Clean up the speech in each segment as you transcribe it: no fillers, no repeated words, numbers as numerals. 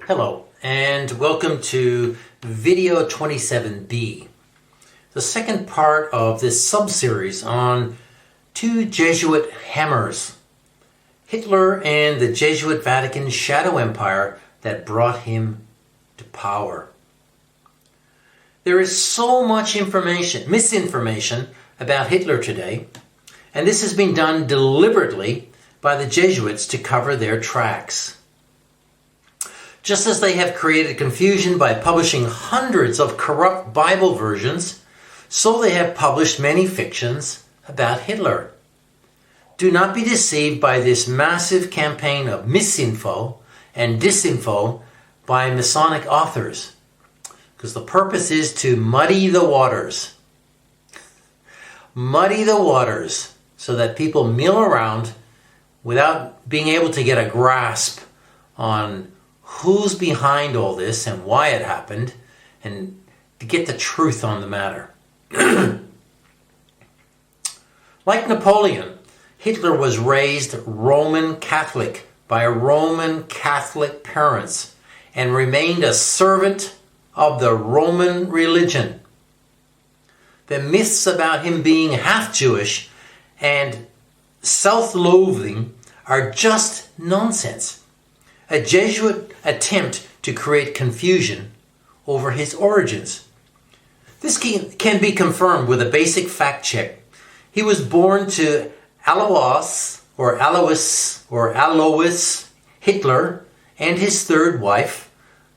Hello, and welcome to video 27b, the second part of this sub-series on two Jesuit hammers, Hitler and the Jesuit Vatican shadow empire that brought him to power. There is so much misinformation about Hitler today, and this has been done deliberately by the Jesuits to cover their tracks. Just as they have created confusion by publishing hundreds of corrupt Bible versions, so they have published many fictions about Hitler. Do not be deceived by this massive campaign of misinfo and disinfo by Masonic authors, because the purpose is to muddy the waters. Muddy the waters so that people mill around without being able to get a grasp on who's behind all this and why it happened, and to get the truth on the matter. Like Napoleon, Hitler was raised Roman Catholic by Roman Catholic parents and remained a servant of the Roman religion. The myths about him being half Jewish and self-loathing are just nonsense. A Jesuit attempt to create confusion over his origins. This can be confirmed with a basic fact check. He was born to Alois Hitler and his third wife,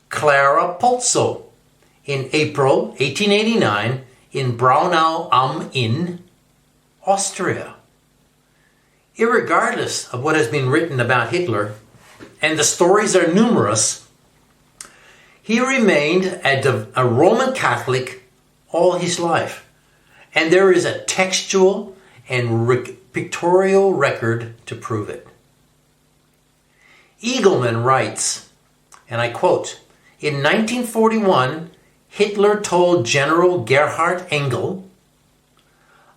Clara Pozzo, in April 1889 in Braunau am Inn, Austria. Irregardless of what has been written about Hitler, and the stories are numerous, he remained a Roman Catholic all his life. And there is a textual and pictorial record to prove it. Eagleman writes, and I quote, "In 1941, Hitler told General Gerhard Engel,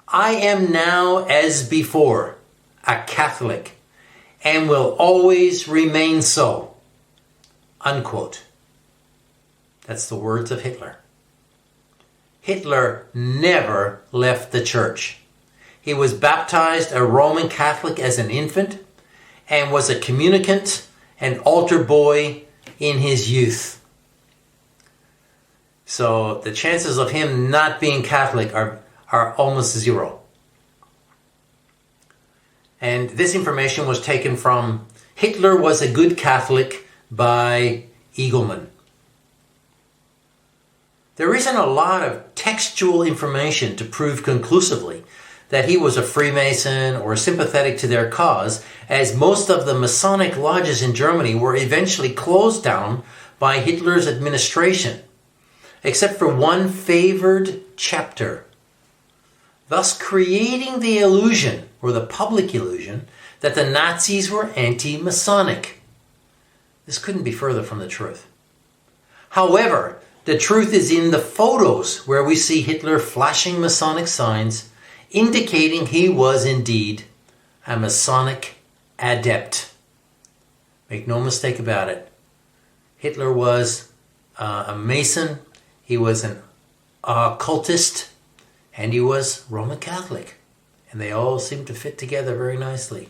'I am now as before, a Catholic, and will always remain so,' unquote." That's the words of Hitler. Hitler never left the church. He was baptized a Roman Catholic as an infant and was a communicant and altar boy in his youth. So the chances of him not being Catholic are almost zero. And this information was taken from Hitler Was a Good Catholic by Eagleman. There isn't a lot of textual information to prove conclusively that he was a Freemason or sympathetic to their cause, as most of the Masonic lodges in Germany were eventually closed down by Hitler's administration, except for one favored chapter, thus creating the illusion, or the public illusion, that the Nazis were anti-Masonic. This couldn't be further from the truth. However, the truth is in the photos where we see Hitler flashing Masonic signs, indicating he was indeed a Masonic adept. Make no mistake about it. Hitler was a Mason, he was an occultist, and he was Roman Catholic. And they all seem to fit together very nicely.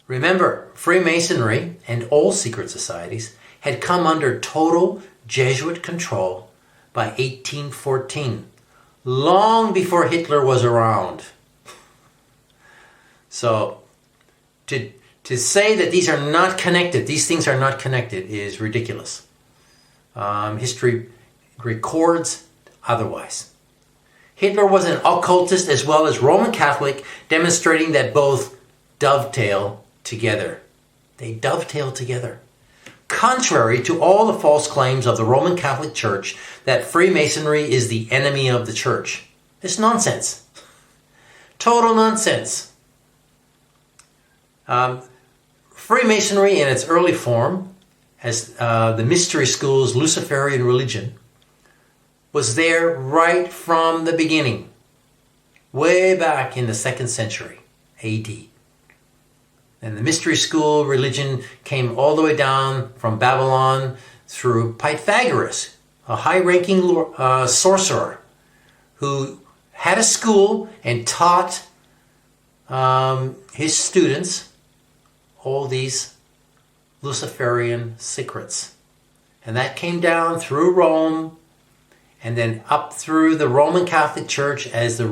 Remember, Freemasonry and all secret societies had come under total Jesuit control by 1814, long before Hitler was around. So, to say that these are not connected, these things are not connected, is ridiculous. History records otherwise. Hitler was an occultist as well as Roman Catholic, demonstrating that both dovetail together. They dovetail together. Contrary to all the false claims of the Roman Catholic Church that Freemasonry is the enemy of the Church. It's nonsense. Total nonsense. Freemasonry in its early form, as the mystery school's Luciferian religion, was there right from the beginning, way back in the 2nd century AD. And the mystery school religion came all the way down from Babylon through Pythagoras, a high-ranking sorcerer who had a school and taught his students all these Luciferian secrets. And that came down through Rome and then up through the Roman Catholic Church as the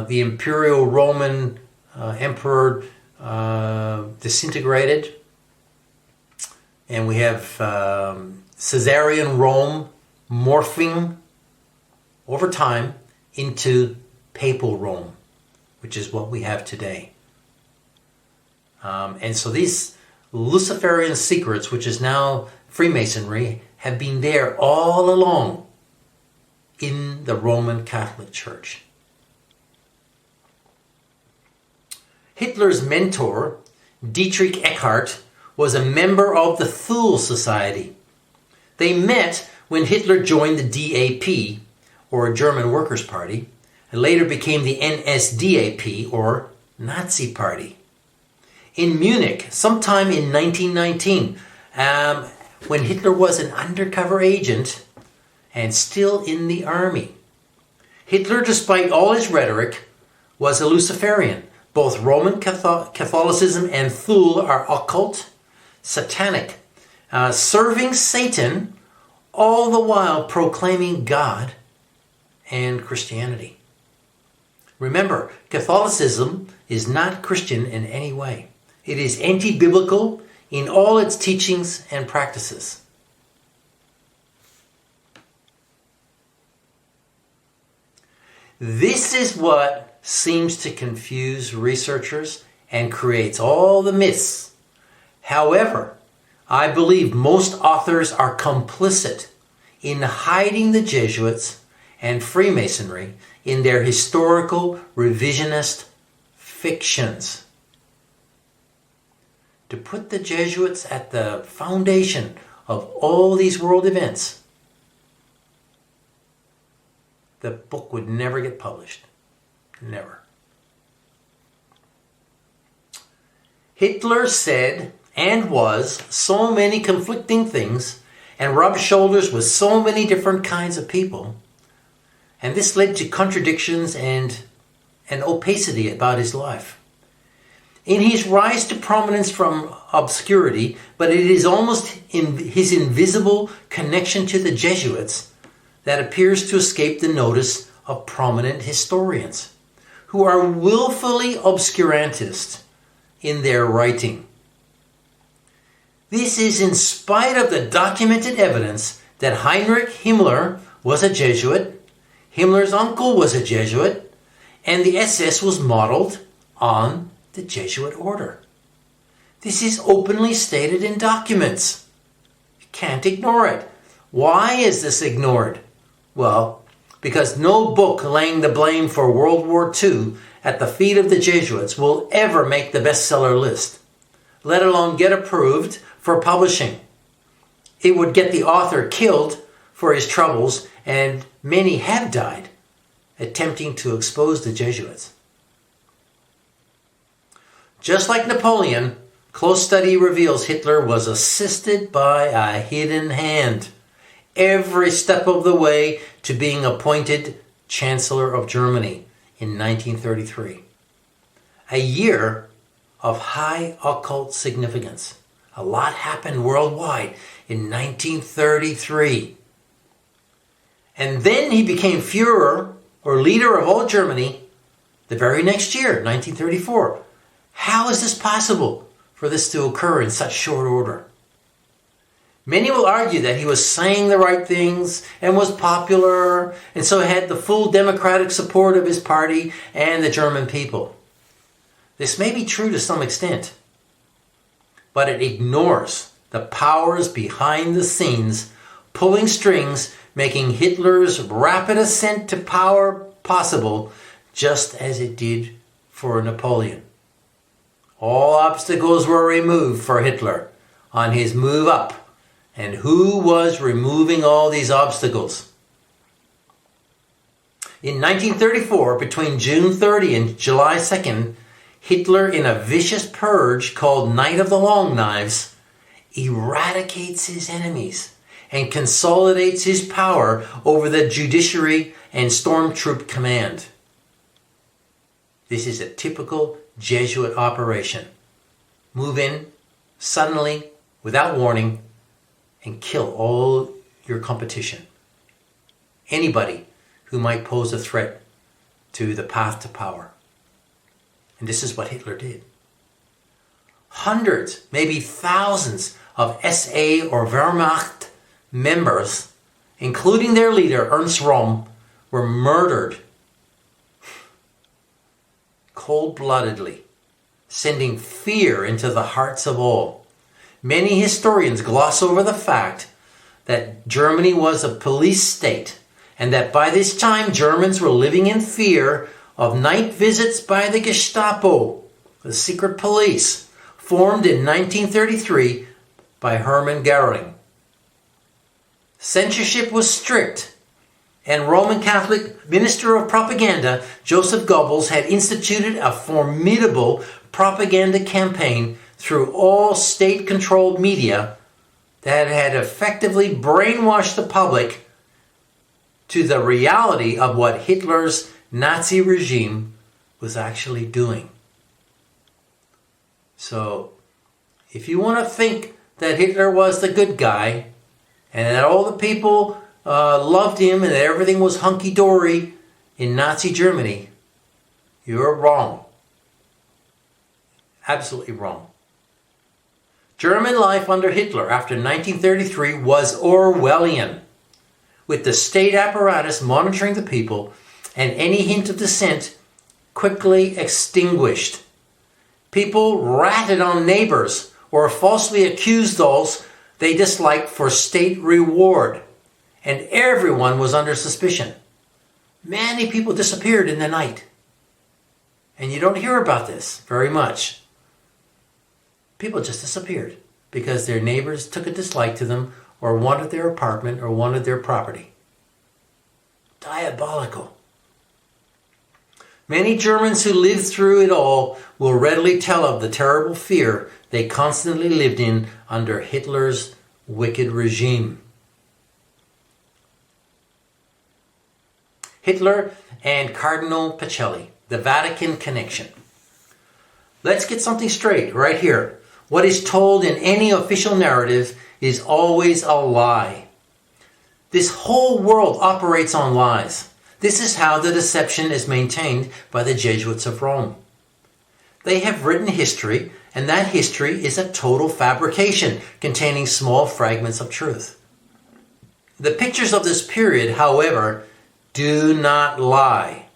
Imperial Roman Emperor disintegrated. And we have Caesarian Rome morphing over time into Papal Rome, which is what we have today. And so these Luciferian secrets, which is now Freemasonry, have been there all along in the Roman Catholic Church. Hitler's mentor, Dietrich Eckart, was a member of the Thule Society. They met when Hitler joined the DAP, or German Workers' Party, and later became the NSDAP, or Nazi Party. In Munich, sometime in 1919, when Hitler was an undercover agent and still in the army. Hitler, despite all his rhetoric, was a Luciferian. Both Roman Catholicism and Thule are occult, satanic, serving Satan, all the while proclaiming God and Christianity. Remember, Catholicism is not Christian in any way. It is anti-biblical in all its teachings and practices. This is what seems to confuse researchers and creates all the myths. However, I believe most authors are complicit in hiding the Jesuits and Freemasonry in their historical revisionist fictions. To put the Jesuits at the foundation of all these world events, the book would never get published. Never. Hitler said and was so many conflicting things and rubbed shoulders with so many different kinds of people. And this led to contradictions and an opacity about his life. In his rise to prominence from obscurity, but it is almost in his invisible connection to the Jesuits that appears to escape the notice of prominent historians, who are willfully obscurantist in their writing. This is in spite of the documented evidence that Heinrich Himmler was a Jesuit, Himmler's uncle was a Jesuit, and the SS was modeled on the Jesuit order. This is openly stated in documents. You can't ignore it. Why is this ignored? Well, because no book laying the blame for World War II at the feet of the Jesuits will ever make the bestseller list, let alone get approved for publishing. It would get the author killed for his troubles, and many have died attempting to expose the Jesuits. Just like Napoleon, close study reveals Hitler was assisted by a hidden hand every step of the way to being appointed Chancellor of Germany in 1933. A year of high occult significance. A lot happened worldwide in 1933. And then he became Führer, or leader of all Germany, the very next year, 1934. How is this possible for this to occur in such short order? Many will argue that he was saying the right things and was popular, and so had the full democratic support of his party and the German people. This may be true to some extent, but it ignores the powers behind the scenes, pulling strings, making Hitler's rapid ascent to power possible, just as it did for Napoleon. All obstacles were removed for Hitler on his move up. And who was removing all these obstacles? In 1934, between June 30 and July 2nd, Hitler, in a vicious purge called Night of the Long Knives, eradicates his enemies and consolidates his power over the judiciary and stormtroop command. This is a typical Jesuit operation. Move in suddenly, without warning, and kill all your competition. Anybody who might pose a threat to the path to power. And this is what Hitler did. Hundreds, maybe thousands of SA or Wehrmacht members, including their leader Ernst Röhm, were murdered cold-bloodedly, sending fear into the hearts of all. Many historians gloss over the fact that Germany was a police state and that by this time Germans were living in fear of night visits by the Gestapo, the secret police, formed in 1933 by Hermann Göring. Censorship was strict, and Roman Catholic Minister of Propaganda Joseph Goebbels had instituted a formidable propaganda campaign through all state-controlled media that had effectively brainwashed the public to the reality of what Hitler's Nazi regime was actually doing. So, if you want to think that Hitler was the good guy and that all the people loved him and that everything was hunky-dory in Nazi Germany, you're wrong. Absolutely wrong. German life under Hitler after 1933 was Orwellian, with the state apparatus monitoring the people and any hint of dissent quickly extinguished. People ratted on neighbors or falsely accused those they disliked for state reward, and everyone was under suspicion. Many people disappeared in the night, and you don't hear about this very much. People just disappeared because their neighbors took a dislike to them or wanted their apartment or wanted their property. Diabolical. Many Germans who lived through it all will readily tell of the terrible fear they constantly lived in under Hitler's wicked regime. Hitler and Cardinal Pacelli, the Vatican connection. Let's get something straight right here. What is told in any official narrative is always a lie. This whole world operates on lies. This is how the deception is maintained by the Jesuits of Rome. They have written history, and that history is a total fabrication containing small fragments of truth. The pictures of this period, however, do not lie.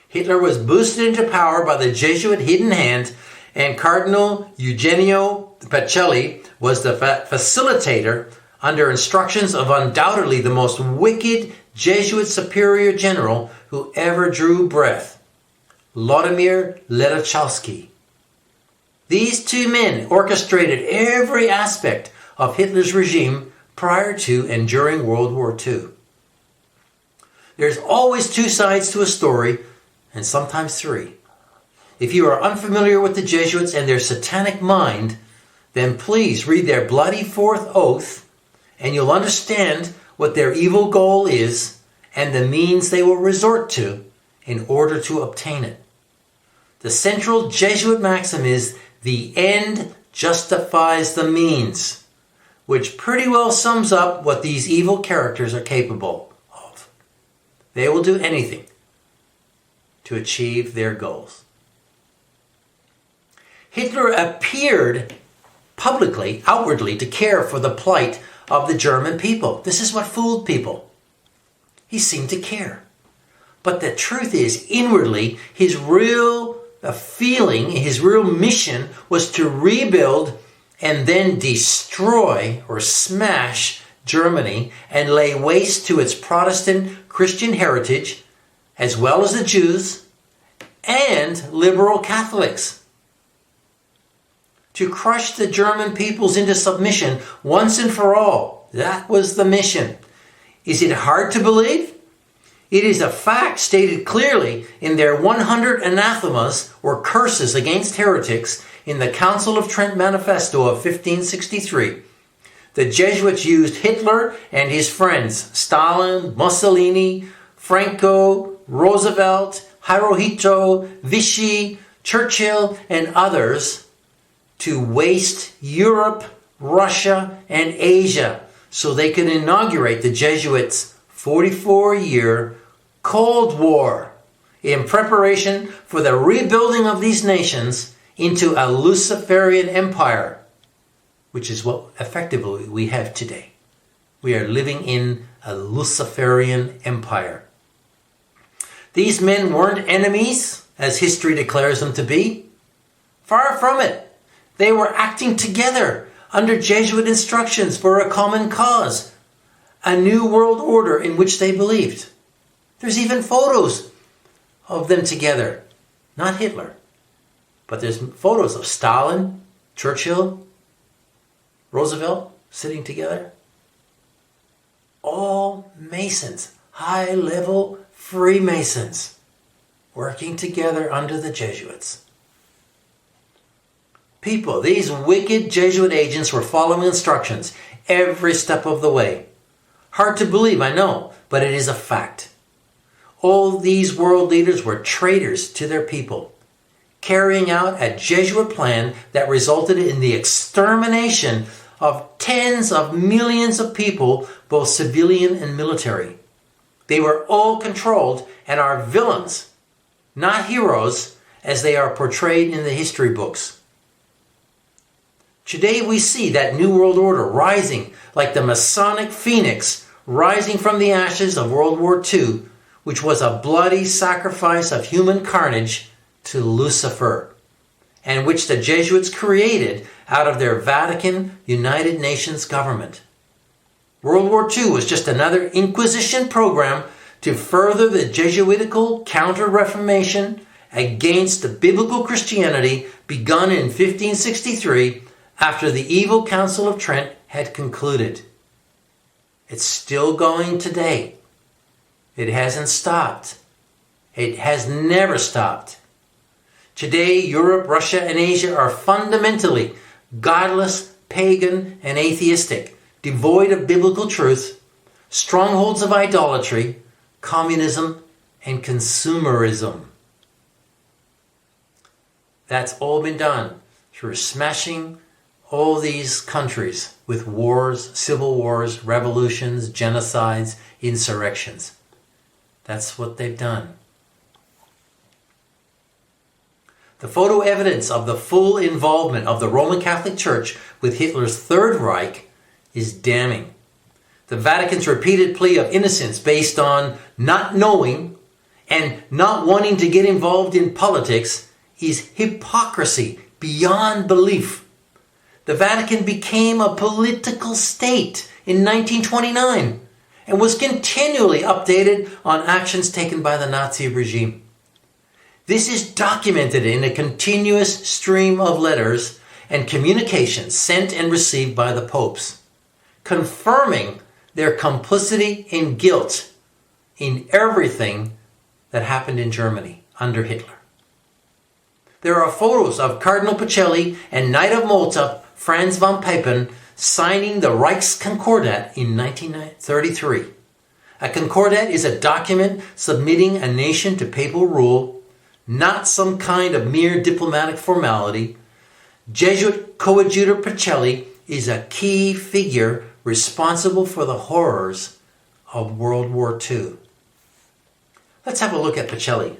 Hitler was boosted into power by the Jesuit hidden hand, and Cardinal Eugenio Pacelli was the facilitator under instructions of undoubtedly the most wicked Jesuit superior general who ever drew breath, Vladimir Ledachowski. These two men orchestrated every aspect of Hitler's regime prior to and during World War II. There's always two sides to a story, and sometimes three. If you are unfamiliar with the Jesuits and their satanic mind, then please read their bloody fourth oath, and you'll understand what their evil goal is and the means they will resort to in order to obtain it. The central Jesuit maxim is, the end justifies the means, which pretty well sums up what these evil characters are capable of. They will do anything to achieve their goals. Hitler appeared publicly, outwardly, to care for the plight of the German people. This is what fooled people. He seemed to care. But the truth is, inwardly, his real feeling, his real mission was to rebuild and then destroy or smash Germany and lay waste to its Protestant Christian heritage, as well as the Jews and liberal Catholics. To crush the German peoples into submission once and for all. That was the mission. Is it hard to believe? It is a fact stated clearly in their 100 anathemas or curses against heretics in the Council of Trent Manifesto of 1563. The Jesuits used Hitler and his friends, Stalin, Mussolini, Franco, Roosevelt, Hirohito, Vichy, Churchill, and others to waste Europe, Russia, and Asia so they could inaugurate the Jesuits' 44-year Cold War in preparation for the rebuilding of these nations into a Luciferian empire, which is what effectively we have today. We are living in a Luciferian empire. These men weren't enemies, as history declares them to be. Far from it. They were acting together under Jesuit instructions for a common cause, a new world order in which they believed. There's even photos of them together. Not Hitler, but there's photos of Stalin, Churchill, Roosevelt sitting together. All Masons, high-level Freemasons, working together under the Jesuits. People, these wicked Jesuit agents were following instructions every step of the way. Hard to believe, I know, but it is a fact. All these world leaders were traitors to their people, carrying out a Jesuit plan that resulted in the extermination of tens of millions of people, both civilian and military. They were all controlled and are villains, not heroes, as they are portrayed in the history books. Today we see that New World Order rising like the Masonic phoenix rising from the ashes of World War II, which was a bloody sacrifice of human carnage to Lucifer, and which the Jesuits created out of their Vatican United Nations government. World War II was just another Inquisition program to further the Jesuitical counter-reformation against biblical Christianity begun in 1563 after the evil Council of Trent had concluded. It's still going today. It hasn't stopped. It has never stopped. Today, Europe, Russia, and Asia are fundamentally godless, pagan, and atheistic, devoid of biblical truth, strongholds of idolatry, communism, and consumerism. That's all been done through smashing all these countries with wars, civil wars, revolutions, genocides, insurrections. That's what they've done. The photo evidence of the full involvement of the Roman Catholic Church with Hitler's Third Reich is damning. The Vatican's repeated plea of innocence based on not knowing and not wanting to get involved in politics is hypocrisy beyond belief. The Vatican became a political state in 1929 and was continually updated on actions taken by the Nazi regime. This is documented in a continuous stream of letters and communications sent and received by the popes, confirming their complicity and guilt in everything that happened in Germany under Hitler. There are photos of Cardinal Pacelli and Knight of Malta Franz von Papen signing the Reichskonkordat in 1933. A concordat is a document submitting a nation to papal rule, not some kind of mere diplomatic formality. Jesuit coadjutor Pacelli is a key figure responsible for the horrors of World War II. Let's have a look at Pacelli.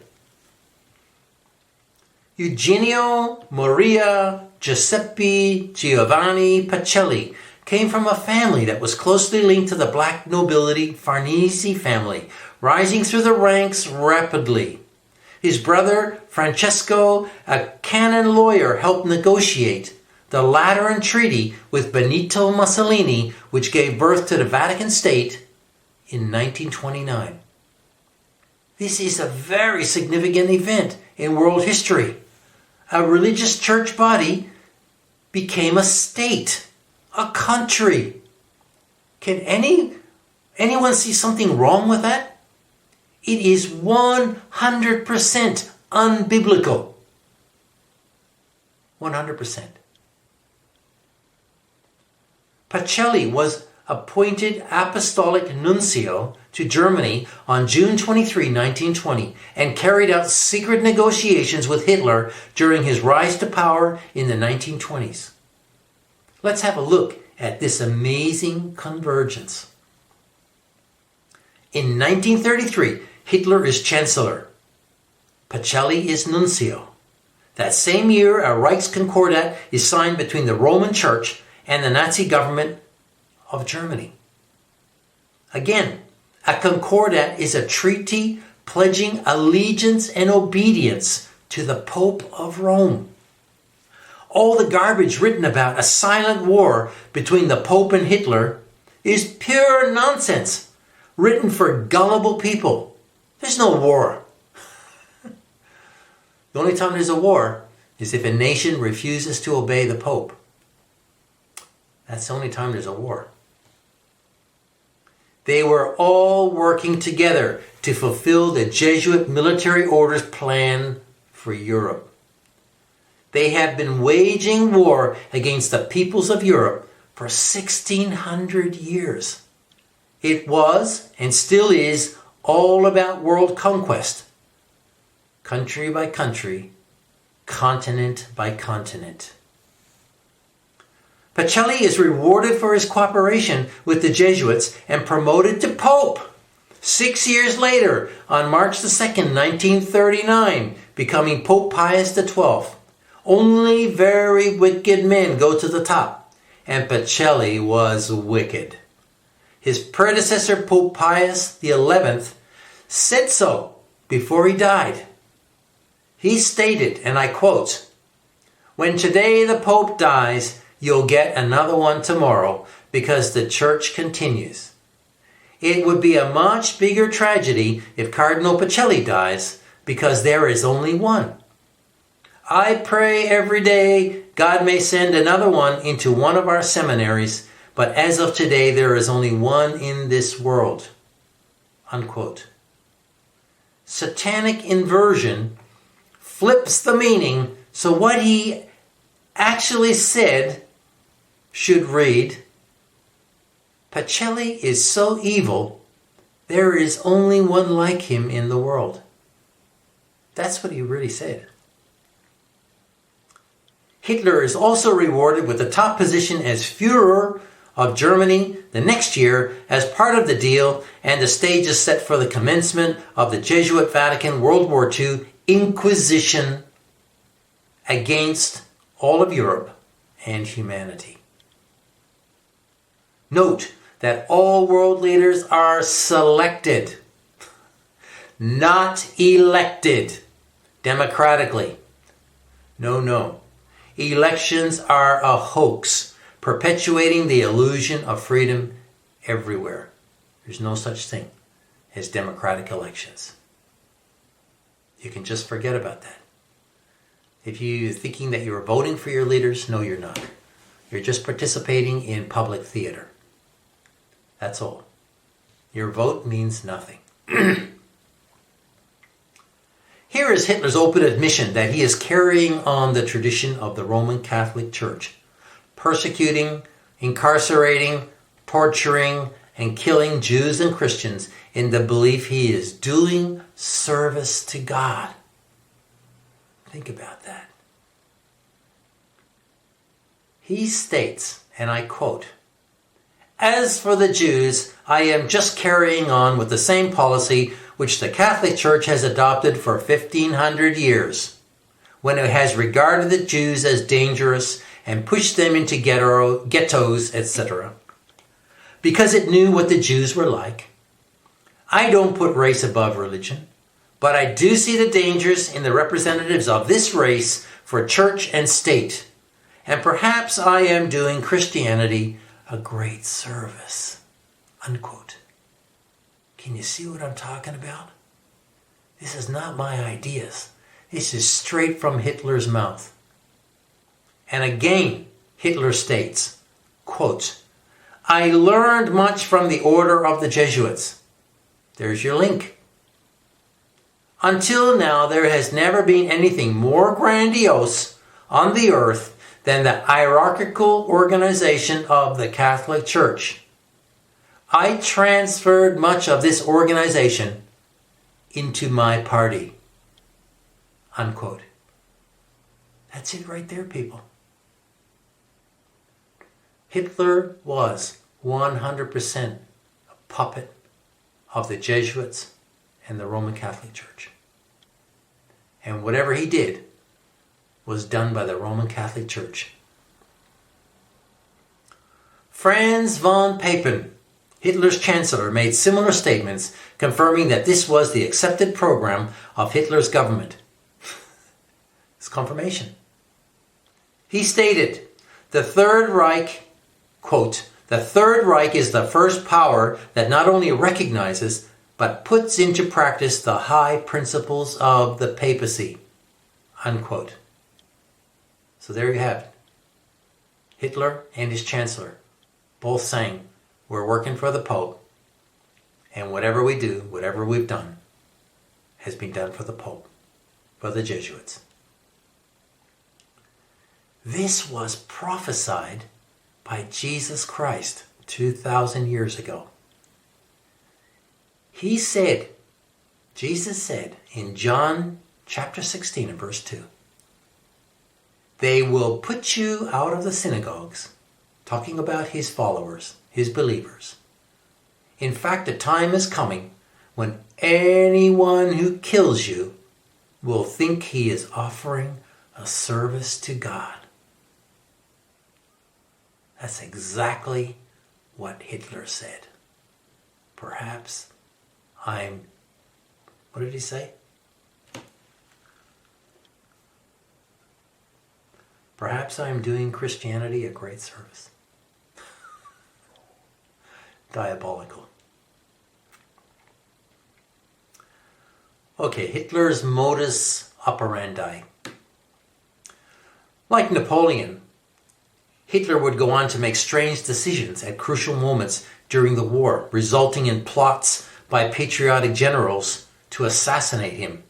Eugenio Maria Giuseppe Giovanni Pacelli came from a family that was closely linked to the black nobility Farnese family, rising through the ranks rapidly. His brother, Francesco, a canon lawyer, helped negotiate the Lateran Treaty with Benito Mussolini, which gave birth to the Vatican State in 1929. This is a very significant event in world history. A religious church body became a state, a country. Can anyone see something wrong with that? It is 100% unbiblical. 100%. Pacelli was appointed apostolic nuncio to Germany on June 23, 1920, and carried out secret negotiations with Hitler during his rise to power in the 1920s. Let's have a look at this amazing convergence. In 1933, Hitler is chancellor. Pacelli is nuncio. That same year, a Reichskonkordat is signed between the Roman Church and the Nazi government of Germany. Again, a concordat is a treaty pledging allegiance and obedience to the Pope of Rome. All the garbage written about a silent war between the Pope and Hitler is pure nonsense, written for gullible people. There's no war. The only time there's a war is if a nation refuses to obey the Pope. That's the only time there's a war. They were all working together to fulfill the Jesuit military order's plan for Europe. They have been waging war against the peoples of Europe for 1,600 years. It was, and still is, all about world conquest. Country by country, continent by continent. Pacelli is rewarded for his cooperation with the Jesuits and promoted to Pope 6 years later on March 2nd, 1939, becoming Pope Pius XII. Only very wicked men go to the top, and Pacelli was wicked. His predecessor, Pope Pius XI, said so before he died. He stated, and I quote, "When today the Pope dies, you'll get another one tomorrow because the church continues. It would be a much bigger tragedy if Cardinal Pacelli dies because there is only one. I pray every day God may send another one into one of our seminaries, but as of today there is only one in this world." Unquote. Satanic inversion flips the meaning, so what he actually said should read, "Pacelli is so evil, there is only one like him in the world." That's what he really said. Hitler is also rewarded with the top position as Führer of Germany the next year as part of the deal, and the stage is set for the commencement of the Jesuit Vatican World War II Inquisition against all of Europe and humanity. Note that all world leaders are selected, not elected democratically. No. Elections are a hoax, perpetuating the illusion of freedom everywhere. There's no such thing as democratic elections. You can just forget about that. If you're thinking that you're voting for your leaders, no, you're not. You're just participating in public theater. That's all. Your vote means nothing. Here is Hitler's open admission that he is carrying on the tradition of the Roman Catholic Church, persecuting, incarcerating, torturing, and killing Jews and Christians in the belief he is doing service to God. Think about that. He states, and I quote, "As for the Jews, I am just carrying on with the same policy which the Catholic Church has adopted for 1,500 years, when it has regarded the Jews as dangerous and pushed them into ghettos, etc. Because it knew what the Jews were like. I don't put race above religion, but I do see the dangers in the representatives of this race for church and state, and perhaps I am doing Christianity a great service." Unquote. Can you see what I'm talking about? This is not my ideas. This is straight from Hitler's mouth. And again, Hitler states, quote, "I learned much from the order of the Jesuits." There's your link. Until now, there has never been anything more grandiose on the earth than the hierarchical organization of the Catholic Church. I transferred much of this organization into my party. Unquote. That's it right there, people. Hitler was 100% a puppet of the Jesuits and the Roman Catholic Church. And whatever he did was done by the Roman Catholic Church. Franz von Papen, Hitler's chancellor, made similar statements confirming that this was the accepted program of Hitler's government. It's confirmation. He stated, the Third Reich, quote, the Third Reich is the first power that not only recognizes but puts into practice the high principles of the papacy, unquote. So there you have it. Hitler and his chancellor both saying, we're working for the Pope, and whatever we do, whatever we've done, has been done for the Pope, for the Jesuits. This was prophesied by Jesus Christ 2,000 years ago. He said, Jesus said in John chapter 16 and verse 2, they will put you out of the synagogues, talking about his followers, his believers. In fact, a time is coming when anyone who kills you will think he is offering a service to God. That's exactly what Hitler said. Perhaps what did he say? Perhaps I am doing Christianity a great service. Diabolical. Okay, Hitler's modus operandi. Like Napoleon, Hitler would go on to make strange decisions at crucial moments during the war, resulting in plots by patriotic generals to assassinate him.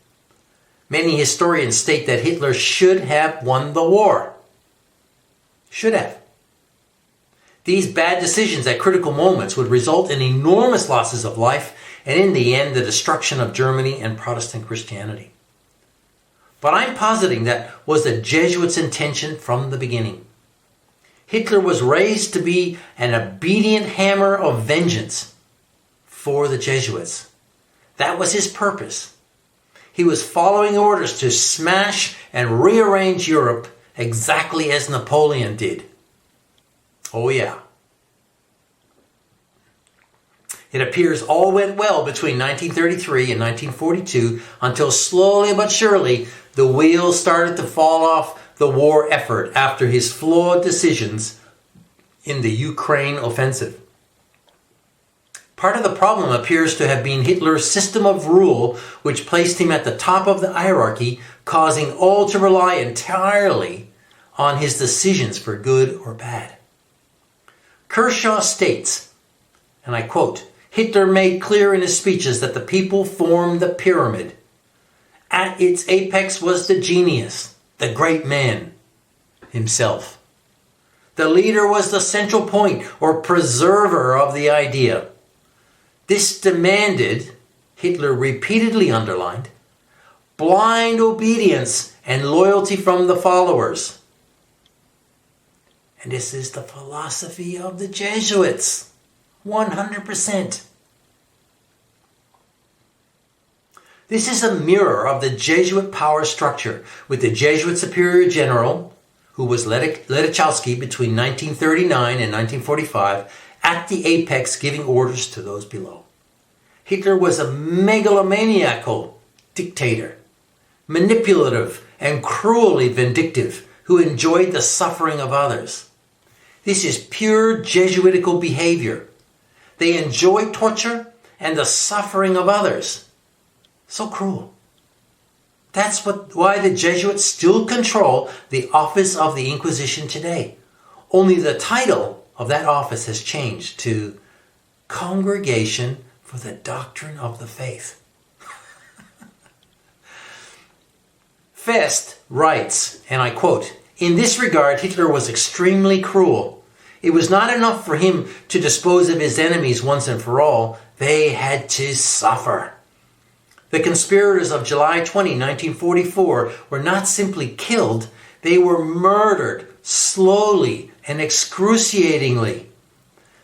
Many historians state that Hitler should have won the war. Should have. These bad decisions at critical moments would result in enormous losses of life and in the end the destruction of Germany and Protestant Christianity. But I'm positing that was the Jesuits' intention from the beginning. Hitler was raised to be an obedient hammer of vengeance for the Jesuits. That was his purpose. He was following orders to smash and rearrange Europe exactly as Napoleon did. Oh yeah. It appears all went well between 1933 and 1942 until slowly but surely the wheels started to fall off the war effort after his flawed decisions in the Ukraine offensive. Part of the problem appears to have been Hitler's system of rule, which placed him at the top of the hierarchy, causing all to rely entirely on his decisions for good or bad. Kershaw states, and I quote, Hitler made clear in his speeches that the people formed the pyramid. At its apex was the genius, the great man himself. The leader was the central point or preserver of the idea. This demanded, Hitler repeatedly underlined, blind obedience and loyalty from the followers. And this is the philosophy of the Jesuits, 100%. This is a mirror of the Jesuit power structure, with the Jesuit Superior General, who was Ledachowski between 1939 and 1945, at the apex giving orders to those below. Hitler was a megalomaniacal dictator, manipulative and cruelly vindictive, who enjoyed the suffering of others. This is pure Jesuitical behavior. They enjoy torture and the suffering of others. So cruel. That's why the Jesuits still control the office of the Inquisition today. Only the title of that office has changed to Congregation for the Doctrine of the Faith. Fest writes, and I quote, "In this regard, Hitler was extremely cruel. It was not enough for him to dispose of his enemies once and for all. They had to suffer. The conspirators of July 20, 1944 were not simply killed, they were murdered slowly and excruciatingly.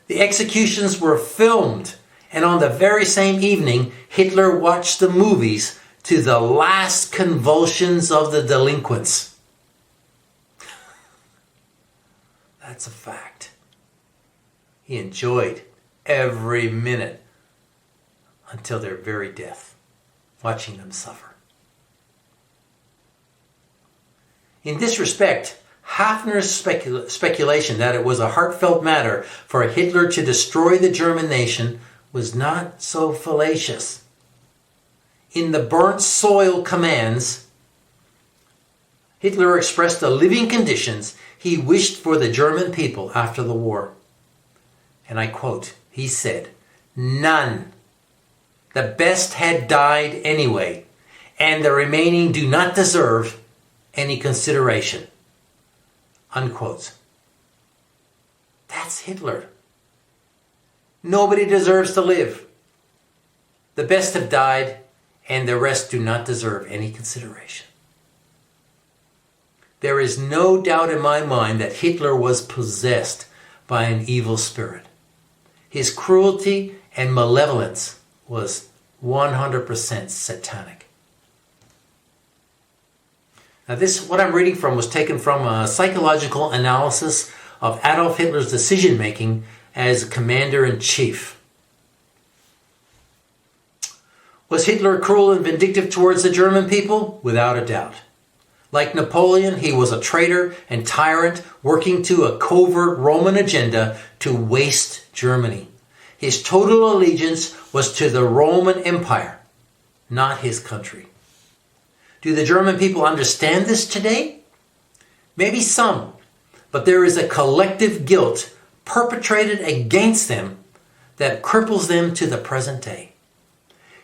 The executions were filmed, and on the very same evening, Hitler watched the movies to the last convulsions of the delinquents." That's a fact. He enjoyed every minute until their very death, watching them suffer. In this respect, Hafner's speculation that it was a heartfelt matter for Hitler to destroy the German nation was not so fallacious. In the Burnt Soil Commands, Hitler expressed the living conditions he wished for the German people after the war. And I quote, he said, "None. The best had died anyway, and the remaining do not deserve any consideration." Unquote. That's Hitler. Nobody deserves to live. The best have died, and the rest do not deserve any consideration. There is no doubt in my mind that Hitler was possessed by an evil spirit. His cruelty and malevolence was 100% satanic. Now what I'm reading from was taken from a psychological analysis of Adolf Hitler's decision-making as commander-in-chief. Was Hitler cruel and vindictive towards the German people? Without a doubt. Like Napoleon, he was a traitor and tyrant working to a covert Roman agenda to waste Germany. His total allegiance was to the Roman Empire, not his country. Do the German people understand this today? Maybe some, but there is a collective guilt perpetrated against them that cripples them to the present day.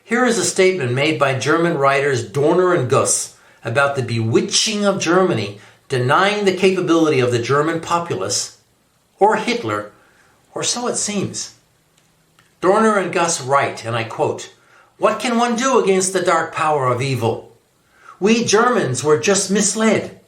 Here is a statement made by German writers Dorner and Guss about the bewitching of Germany, denying the capability of the German populace, or Hitler, or so it seems. Dorner and Guss write, and I quote, "What can one do against the dark power of evil? We Germans were just misled.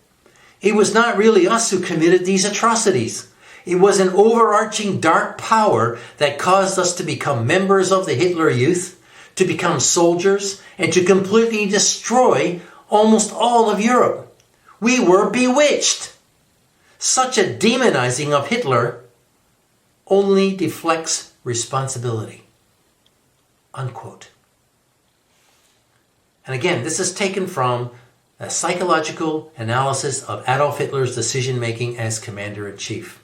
It was not really us who committed these atrocities. It was an overarching dark power that caused us to become members of the Hitler Youth, to become soldiers, and to completely destroy almost all of Europe. We were bewitched. Such a demonizing of Hitler only deflects responsibility." Unquote. And again, this is taken from a psychological analysis of Adolf Hitler's decision-making as commander-in-chief.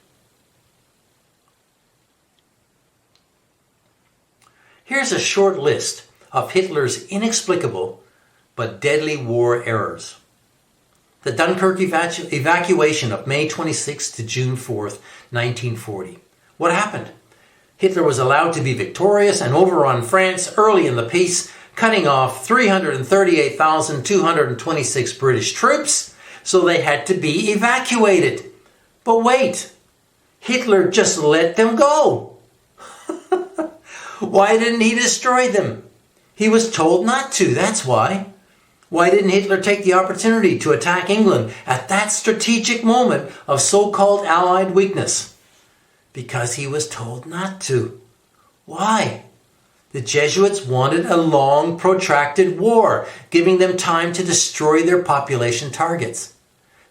Here's a short list of Hitler's inexplicable but deadly war errors. The Dunkirk evacuation of May 26 to June 4th, 1940. What happened? Hitler was allowed to be victorious and overrun France early in the peace, cutting off 338,226 British troops, so they had to be evacuated. But wait, Hitler just let them go. Why didn't he destroy them? He was told not to, that's why. Why didn't Hitler take the opportunity to attack England at that strategic moment of so-called Allied weakness? Because he was told not to. Why? The Jesuits wanted a long, protracted war, giving them time to destroy their population targets.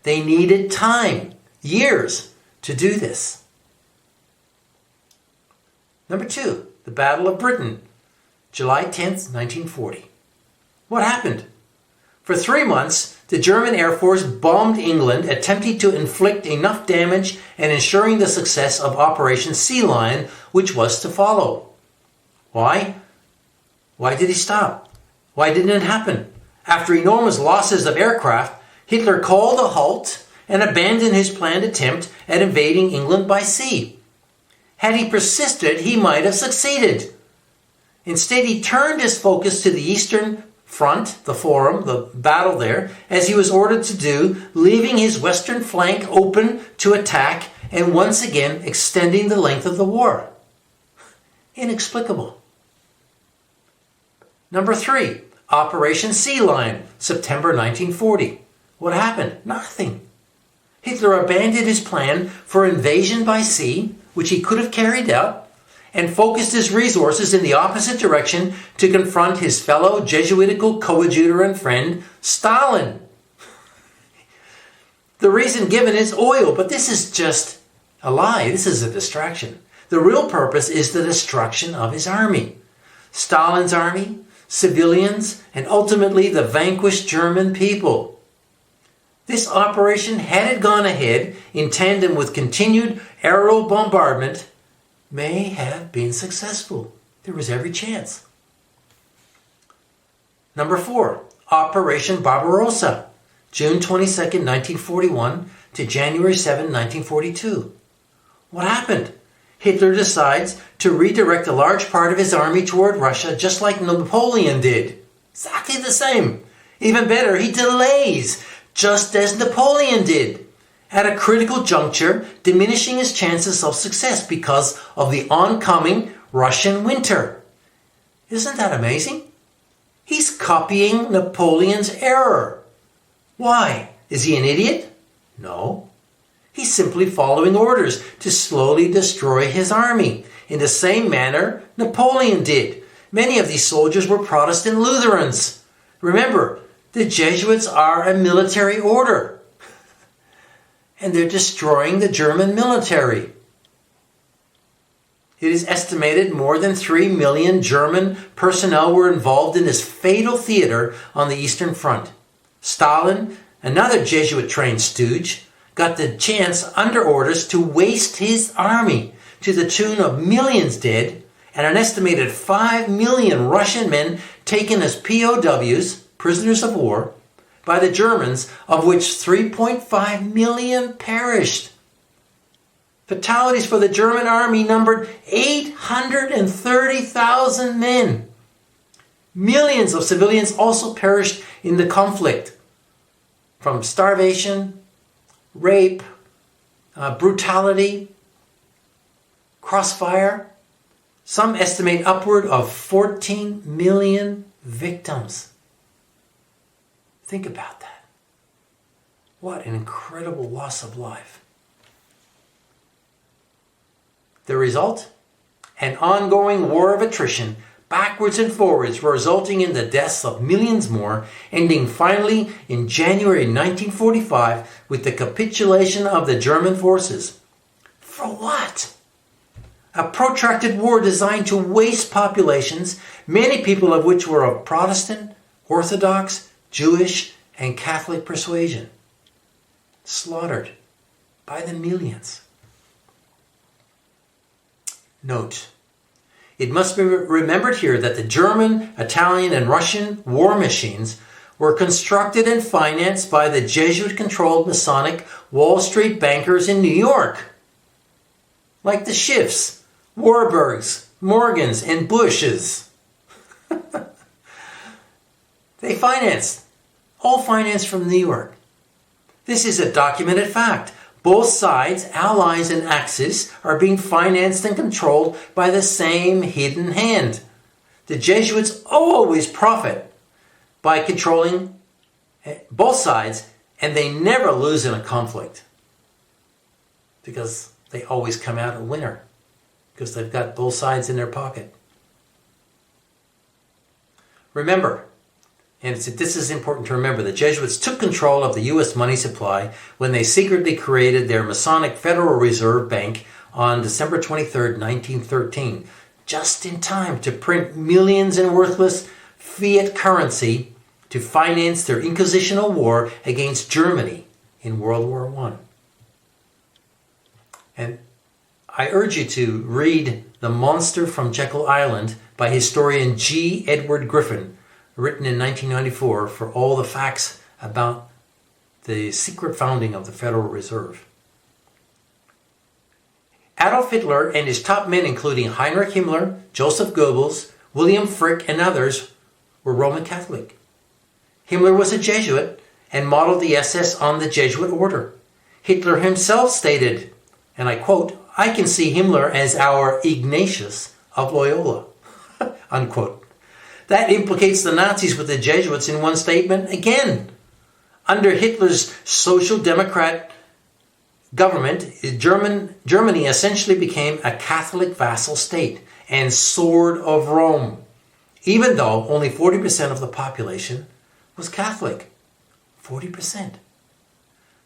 They needed time, years, to do this. Number 2, the Battle of Britain, July 10th, 1940. What happened? For 3 months, the German Air Force bombed England, attempting to inflict enough damage and ensuring the success of Operation Sea Lion, which was to follow. Why? Why did he stop? Why didn't it happen? After enormous losses of aircraft, Hitler called a halt and abandoned his planned attempt at invading England by sea. Had he persisted, he might have succeeded. Instead, he turned his focus to the eastern front, the forum, the battle there, as he was ordered to do, leaving his western flank open to attack and once again extending the length of the war. Inexplicable. Number 3, Operation Sea Lion, September 1940. What happened? Nothing. Hitler abandoned his plan for invasion by sea, which he could have carried out, and focused his resources in the opposite direction to confront his fellow Jesuitical coadjutor and friend, Stalin. The reason given is oil, but this is just a lie. This is a distraction. The real purpose is the destruction of his army. Stalin's army, civilians, and ultimately the vanquished German people. This operation, had it gone ahead in tandem with continued aerial bombardment, may have been successful. There was every chance. Number 4, Operation Barbarossa, June 22nd, 1941 to January 7, 1942. What happened? Hitler decides to redirect a large part of his army toward Russia, just like Napoleon did. Exactly the same. Even better, he delays, just as Napoleon did, at a critical juncture, diminishing his chances of success because of the oncoming Russian winter. Isn't that amazing? He's copying Napoleon's error. Why? Is he an idiot? No. He's simply following orders to slowly destroy his army, in the same manner Napoleon did. Many of these soldiers were Protestant Lutherans. Remember, the Jesuits are a military order. And they're destroying the German military. It is estimated more than 3 million German personnel were involved in this fatal theater on the Eastern Front. Stalin, another Jesuit-trained stooge, got the chance under orders to waste his army to the tune of millions dead and an estimated 5 million Russian men taken as POWs, prisoners of war, by the Germans, of which 3.5 million perished. Fatalities for the German army numbered 830,000 men. Millions of civilians also perished in the conflict from starvation, rape, brutality, crossfire. Some estimate upward of 14 million victims. Think about that. What an incredible loss of life. The result? An ongoing war of attrition, backwards and forwards, resulting in the deaths of millions more, ending finally in January 1945 with the capitulation of the German forces. For what? A protracted war designed to waste populations, many people of which were of Protestant, Orthodox, Jewish, and Catholic persuasion. Slaughtered by the millions. Note, it must be remembered here that the German, Italian, and Russian war machines were constructed and financed by the Jesuit-controlled Masonic Wall Street bankers in New York, like the Schiffs, Warburgs, Morgans, and Bushes. They financed, all financed from New York. This is a documented fact. Both sides, Allies and Axis, are being financed and controlled by the same hidden hand. The Jesuits always profit by controlling both sides, and they never lose in a conflict because they always come out a winner because they've got both sides in their pocket. Remember, and this is important to remember, the Jesuits took control of the U.S. money supply when they secretly created their Masonic Federal Reserve Bank on December 23, 1913, just in time to print millions in worthless fiat currency to finance their inquisitional war against Germany in World War I. And I urge you to read The Monster from Jekyll Island by historian G. Edward Griffin, written in 1994, for all the facts about the secret founding of the Federal Reserve. Adolf Hitler and his top men, including Heinrich Himmler, Joseph Goebbels, William Frick, and others, were Roman Catholic. Himmler was a Jesuit and modeled the SS on the Jesuit order. Hitler himself stated, and I quote, "I can see Himmler as our Ignatius of Loyola," unquote. That implicates the Nazis with the Jesuits in one statement again. Under Hitler's Social Democrat government, Germany essentially became a Catholic vassal state and sword of Rome, even though only 40% of the population was Catholic. 40%.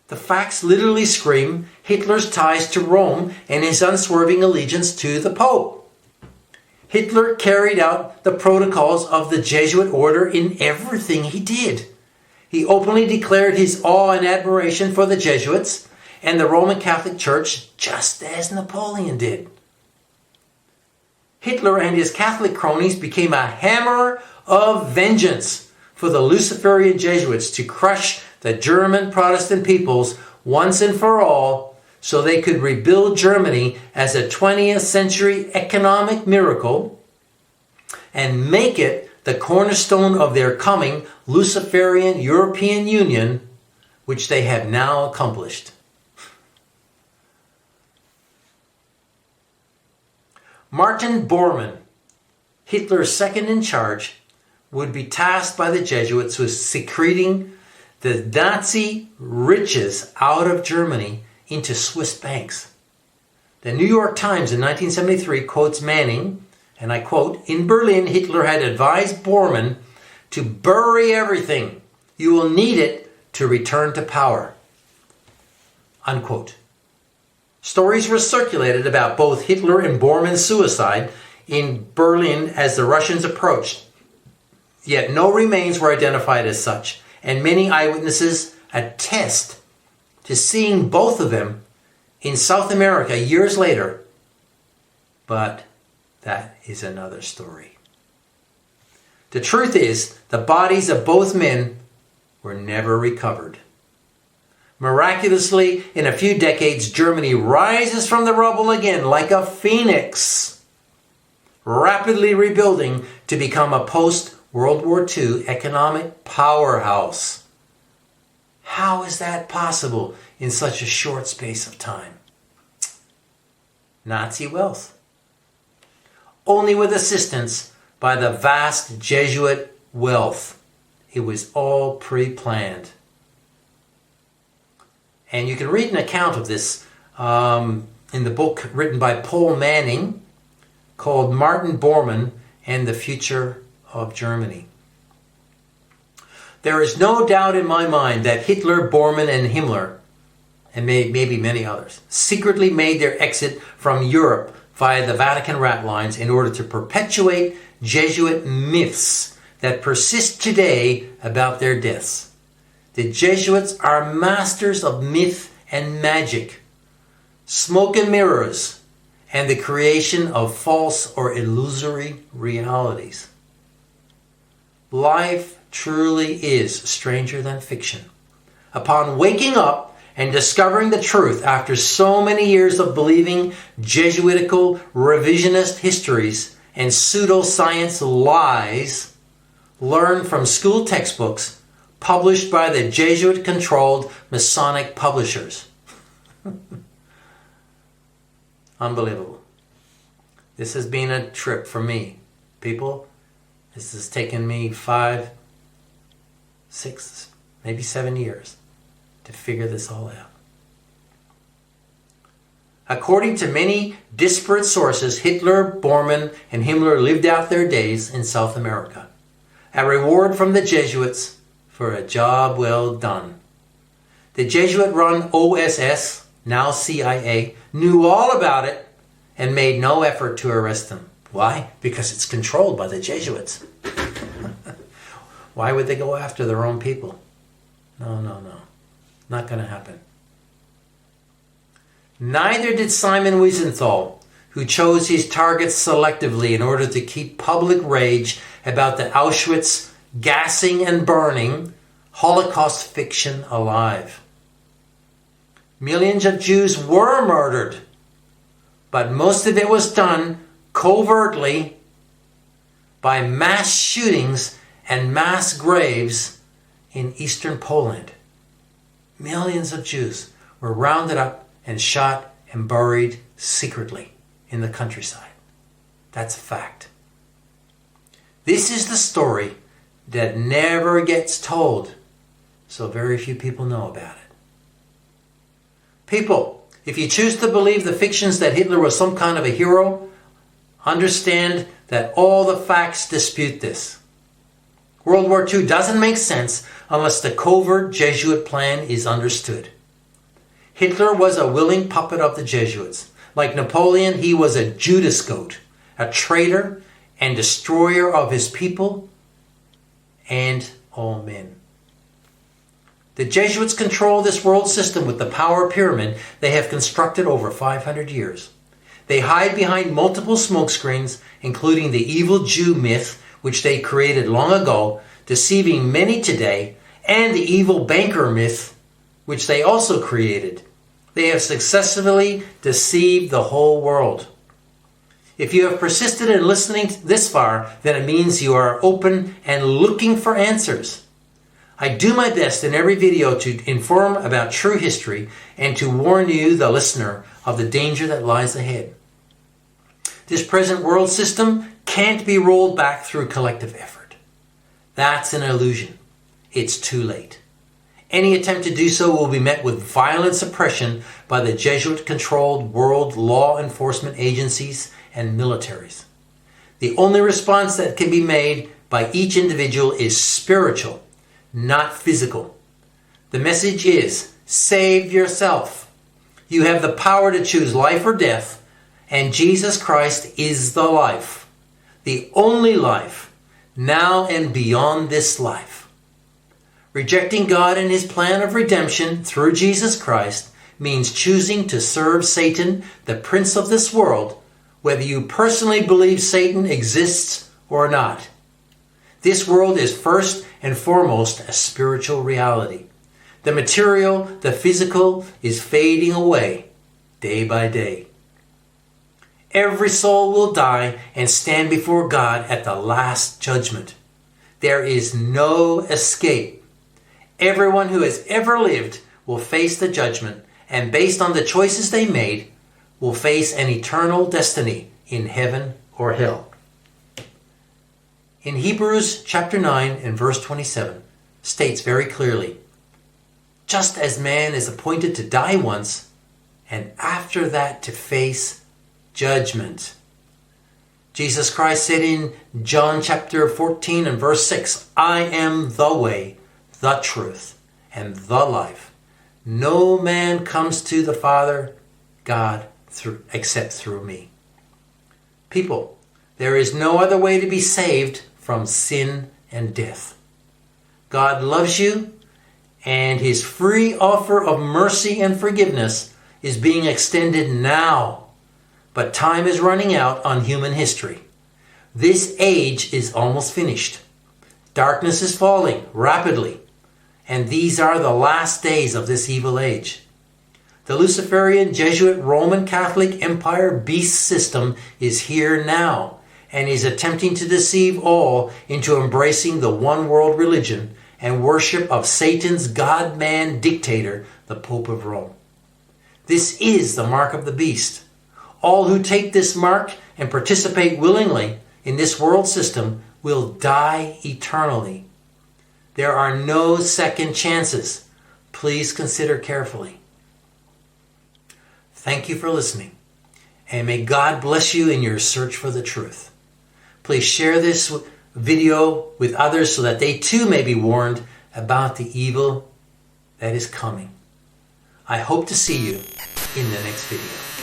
The facts literally scream Hitler's ties to Rome and his unswerving allegiance to the Pope. Hitler carried out the protocols of the Jesuit order in everything he did. He openly declared his awe and admiration for the Jesuits and the Roman Catholic Church, just as Napoleon did. Hitler and his Catholic cronies became a hammer of vengeance for the Luciferian Jesuits to crush the German Protestant peoples once and for all, so they could rebuild Germany as a 20th century economic miracle and make it the cornerstone of their coming Luciferian European Union, which they have now accomplished. Martin Bormann, Hitler's second in charge, would be tasked by the Jesuits with secreting the Nazi riches out of Germany into Swiss banks. The New York Times in 1973 quotes Manning, and I quote, "In Berlin, Hitler had advised Bormann to bury everything. You will need it to return to power." Unquote. Stories were circulated about both Hitler and Bormann's suicide in Berlin as the Russians approached. Yet no remains were identified as such, and many eyewitnesses attest to seeing both of them in South America years later. But that is another story. The truth is, the bodies of both men were never recovered. Miraculously, in a few decades, Germany rises from the rubble again like a phoenix, rapidly rebuilding to become a post-World War II economic powerhouse. How is that possible in such a short space of time? Nazi wealth. Only with assistance by the vast Jesuit wealth. It was all pre-planned. And you can read an account of this in the book written by Paul Manning called Martin Bormann and the Future of Germany. There is no doubt in my mind that Hitler, Bormann, and Himmler, and maybe many others, secretly made their exit from Europe via the Vatican rat lines in order to perpetuate Jesuit myths that persist today about their deaths. The Jesuits are masters of myth and magic, smoke and mirrors, and the creation of false or illusory realities. Life truly is stranger than fiction. Upon waking up and discovering the truth after so many years of believing Jesuitical revisionist histories and pseudoscience lies learned from school textbooks published by the Jesuit-controlled Masonic publishers. Unbelievable. This has been a trip for me. People, this has taken me 5, 6, maybe 7 years to figure this all out. According to many disparate sources, Hitler, Bormann, and Himmler lived out their days in South America. A reward from the Jesuits for a job well done. The Jesuit-run OSS, now CIA, knew all about it and made no effort to arrest them. Why? Because it's controlled by the Jesuits. Why would they go after their own people? No. Not going to happen. Neither did Simon Wiesenthal, who chose his targets selectively in order to keep public rage about the Auschwitz gassing and burning Holocaust fiction alive. Millions of Jews were murdered, but most of it was done covertly by mass shootings and mass graves in eastern Poland. Millions of Jews were rounded up and shot and buried secretly in the countryside. That's a fact. This is the story that never gets told, so very few people know about it. People, if you choose to believe the fictions that Hitler was some kind of a hero, understand that all the facts dispute this. World War II doesn't make sense unless the covert Jesuit plan is understood. Hitler was a willing puppet of the Jesuits. Like Napoleon, he was a Judas goat, a traitor and destroyer of his people and all men. The Jesuits control this world system with the power pyramid they have constructed over 500 years. They hide behind multiple smokescreens, including the evil Jew myth, which they created long ago, deceiving many today, and the evil banker myth, which they also created. They have successfully deceived the whole world. If you have persisted in listening this far, then it means you are open and looking for answers. I do my best in every video to inform about true history and to warn you, the listener, of the danger that lies ahead. This present world system can't be rolled back through collective effort. That's an illusion. It's too late. Any attempt to do so will be met with violent suppression by the Jesuit-controlled world law enforcement agencies and militaries. The only response that can be made by each individual is spiritual, not physical. The message is, save yourself. You have the power to choose life or death, and Jesus Christ is the life, the only life, now and beyond this life. Rejecting God and His plan of redemption through Jesus Christ means choosing to serve Satan, the prince of this world, whether you personally believe Satan exists or not. This world is first and foremost a spiritual reality. The material, the physical, is fading away day by day. Every soul will die and stand before God at the last judgment. There is no escape. Everyone who has ever lived will face the judgment, and based on the choices they made, will face an eternal destiny in heaven or hell. In Hebrews chapter 9 and verse 27 states very clearly, just as man is appointed to die once, and after that to face judgment. Jesus Christ said in John chapter 14 and verse 6, I am the way, the truth, and the life. No man comes to the Father, God, except through me. People, there is no other way to be saved from sin and death. God loves you, and His free offer of mercy and forgiveness is being extended now. But time is running out on human history. This age is almost finished. Darkness is falling rapidly, and these are the last days of this evil age. The Luciferian Jesuit Roman Catholic Empire beast system is here now and is attempting to deceive all into embracing the one world religion and worship of Satan's God-man dictator, the Pope of Rome. This is the mark of the beast. All who take this mark and participate willingly in this world system will die eternally. There are no second chances. Please consider carefully. Thank you for listening, and may God bless you in your search for the truth. Please share this video with others so that they too may be warned about the evil that is coming. I hope to see you in the next video.